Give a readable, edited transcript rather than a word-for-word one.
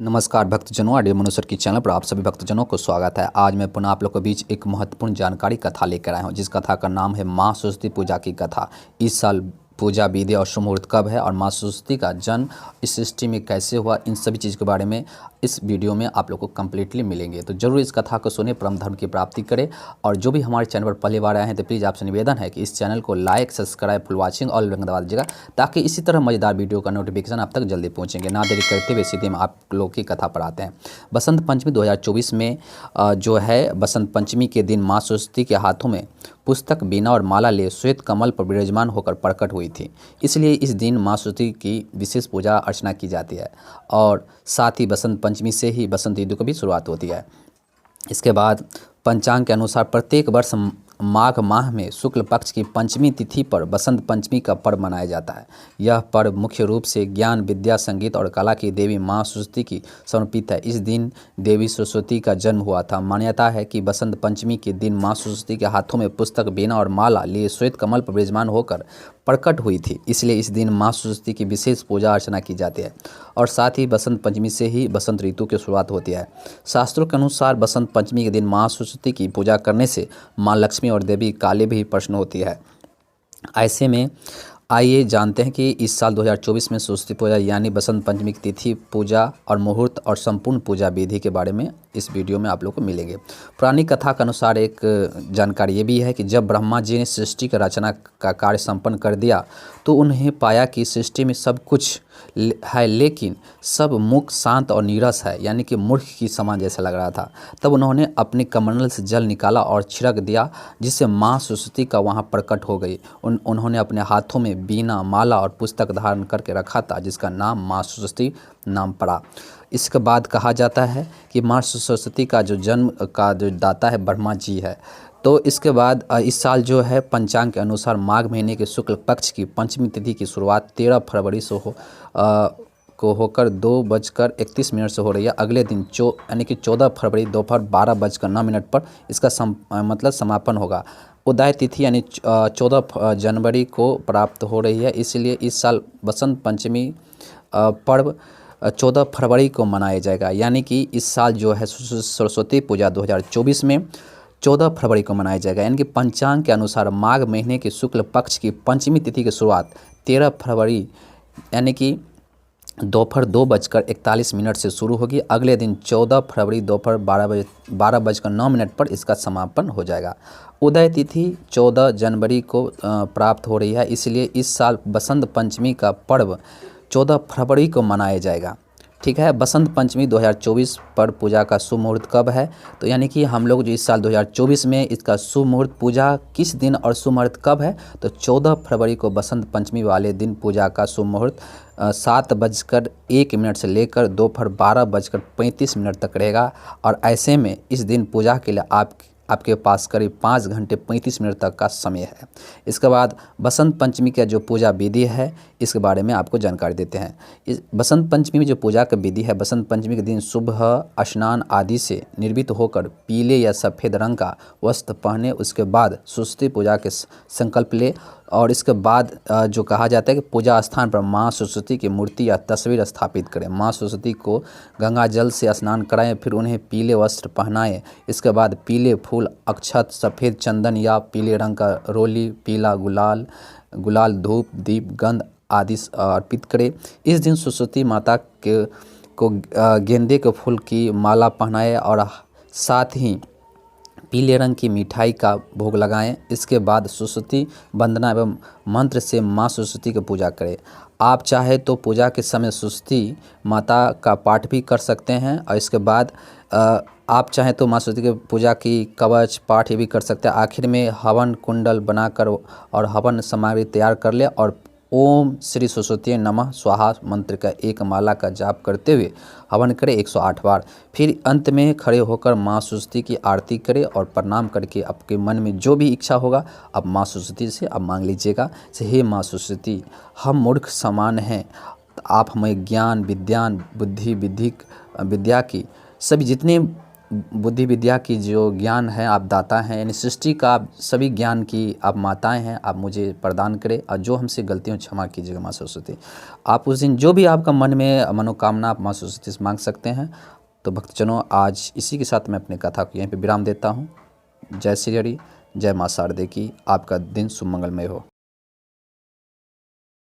नमस्कार भक्तजनों, ऑडियो मनुसर की चैनल पर आप सभी भक्तजनों को स्वागत है। आज मैं पुनः आप लोगों के बीच एक महत्वपूर्ण जानकारी कथा लेकर आया हूँ, जिस कथा का नाम है माँ सरस्वती पूजा की कथा। इस साल पूजा विधि और शुभ मुहूर्त कब है और माँ सरस्वती का जन्म इस सृष्टि में कैसे हुआ, इन सभी चीज़ के बारे में इस वीडियो में आप लोग को कम्प्लीटली मिलेंगे। तो जरूर इस कथा को सुने, परम धर्म की प्राप्ति करें। और जो भी हमारे चैनल पर पहली बार आए हैं तो प्लीज़ आपसे निवेदन है कि इस चैनल को like, subscribe, full watching all button दबा दीजिएगा, ताकि इसी तरह मज़ेदार वीडियो का नोटिफिकेशन आप तक जल्दी पहुँचेंगे। ना देरी करते हुए सीधे में आप लोग की कथा पर आते हैं। बसंत पंचमी 2024 में जो है बसंत पंचमी के दिन माँ सरस्वती के हाथों में पुस्तक, बीना और माला ले श्वेत कमल पर विराजमान होकर प्रकट हुई थी। इसलिए इस दिन माँ सरस्वती की विशेष पूजा अर्चना की जाती है और साथ ही बसंत पंचमी से ही बसंत ऋतु की भी शुरुआत होती है। इसके बाद पंचांग के अनुसार प्रत्येक वर्ष माघ माह में शुक्ल पक्ष की पंचमी तिथि पर बसंत पंचमी का पर्व मनाया जाता है। यह पर्व मुख्य रूप से ज्ञान, विद्या, संगीत और कला की देवी माँ सरस्वती की समर्पित है। इस दिन देवी सरस्वती का जन्म हुआ था। मान्यता है कि बसंत पंचमी के दिन माँ सरस्वती के हाथों में पुस्तक, बीना और माला लिए श्वेत कमल पर विराजमान होकर प्रकट हुई थी। इसलिए इस दिन माँ सरस्वती की विशेष पूजा अर्चना की जाती है और साथ ही बसंत पंचमी से ही बसंत ऋतु की शुरुआत होती है। शास्त्रों के अनुसार बसंत पंचमी के दिन माँ सरस्वती की पूजा करने से माँ लक्ष्मी और देवी काली भी प्रसन्न होती है। ऐसे में आइए जानते हैं कि इस साल 2024 में सरस्वती पूजा यानी बसंत पंचमी की तिथि, पूजा और मुहूर्त और संपूर्ण पूजा विधि के बारे में इस वीडियो में आप लोग को मिलेंगे। पुरानी कथा के अनुसार एक जानकारी ये भी है कि जब ब्रह्मा जी ने सृष्टि की रचना का कार्य संपन्न कर दिया तो उन्हें पाया कि सृष्टि में सब कुछ है, लेकिन सब मूक, शांत और नीरस है, यानी कि मूर्ख की समान जैसा लग रहा था। तब उन्होंने अपने कमंडल से जल निकाला और छिड़क दिया, जिससे माँ सरस्वती का वहाँ प्रकट हो गई। उन्होंने अपने हाथों में बीना, माला और पुस्तक धारण करके रखा था, जिसका नाम माँ सरस्वती नाम पड़ा। इसके बाद कहा जाता है कि माँ सरस्वती का जो जन्म का जो दाता है ब्रह्मा जी है। तो इसके बाद इस साल जो है पंचांग के अनुसार माघ महीने के शुक्ल पक्ष की पंचमी तिथि की शुरुआत 13 फरवरी से को होकर 2:31 से हो रही है। अगले दिन यानी कि 14 फरवरी दोपहर 12:09 पर इसका मतलब समापन होगा। उदय तिथि यानी 14 जनवरी को प्राप्त हो रही है। इसलिए इस साल बसंत पंचमी पर्व 14 फरवरी को मनाया जाएगा। यानी कि इस साल जो है सरस्वती पूजा 2024 में 14 फरवरी को मनाया जाएगा। यानी कि पंचांग के अनुसार माघ महीने के शुक्ल पक्ष की पंचमी तिथि की शुरुआत 13 फरवरी यानी कि दोपहर 2:41 से शुरू होगी। अगले दिन 14 फरवरी दोपहर 12:09 पर इसका समापन हो जाएगा। उदय तिथि 14 जनवरी को प्राप्त हो रही है। इसलिए इस साल बसंत पंचमी का पर्व 14 फरवरी को मनाया जाएगा। ठीक है। बसंत पंचमी 2024 पर पूजा का शुभ मुहूर्त कब है? तो यानी कि हम लोग जो इस साल 2024 में इसका शुभ मुहूर्त पूजा किस दिन और शुभ मुहूर्त कब है? तो 14 फरवरी को बसंत पंचमी वाले दिन पूजा का शुभ मुहूर्त 7:01 से लेकर दोपहर 12:35 तक रहेगा। और ऐसे में इस दिन पूजा के लिए आपके पास करीब 5 घंटे 35 मिनट तक का समय है। इसके बाद बसंत पंचमी का जो पूजा विधि है इसके बारे में आपको जानकारी देते हैं। इस बसंत पंचमी में जो पूजा का विधि है, बसंत पंचमी के दिन सुबह स्नान आदि से निर्मित होकर पीले या सफ़ेद रंग का वस्त्र पहने, उसके बाद सरस्वती पूजा के संकल्प ले और इसके बाद जो कहा जाता है कि पूजा स्थान पर माँ सरस्वती की मूर्ति या तस्वीर स्थापित करें। माँ सरस्वती को गंगा जल से स्नान कराएं, फिर उन्हें पीले वस्त्र पहनाएं। इसके बाद पीले फूल, अक्षत, सफ़ेद चंदन या पीले रंग का रोली, पीला गुलाल, धूप, दीप, गंध आदि अर्पित करें। इस दिन सरस्वती माता को गेंदे के फूल की माला पहनाएं और साथ ही पीले रंग की मिठाई का भोग लगाएं। इसके बाद सरस्वती वंदना एवं मंत्र से माँ सरस्वती की पूजा करें। आप चाहे तो पूजा के समय सरस्वती माता का पाठ भी कर सकते हैं और इसके बाद आप चाहें तो माँ सरस्वती की पूजा की कवच पाठ भी कर सकते हैं। आखिर में हवन कुंडल बनाकर और हवन सामग्री तैयार कर ले और ओम श्री सरस्वती नमः स्वाहा मंत्र का एक माला का जाप करते हुए हवन करें 108 बार। फिर अंत में खड़े होकर माँ सरस्वती की आरती करें और प्रणाम करके आपके मन में जो भी इच्छा होगा आप माँ सरस्वती से आप मांग लीजिएगा। हे माँ सरस्वती, हम मूर्ख समान हैं, आप हमें ज्ञान, विद्यान, बुद्धि, विद्या की सभी जितने बुद्धि विद्या की जो ज्ञान है आप दाता हैं, यानी सृष्टि का आप सभी ज्ञान की आप माताएं हैं, आप मुझे प्रदान करें और जो हमसे गलतियों क्षमा कीजिएगा माँ सरस्वती। आप उस दिन जो भी आपका मन में मनोकामना आप माँ सरस्वती से मांग सकते हैं। तो भक्तजनों, आज इसी के साथ मैं अपनी कथा को यहीं पे विराम देता हूँ। जय श्री हरि, जय माँ शारदे की। आपका दिन सुमंगलमय हो।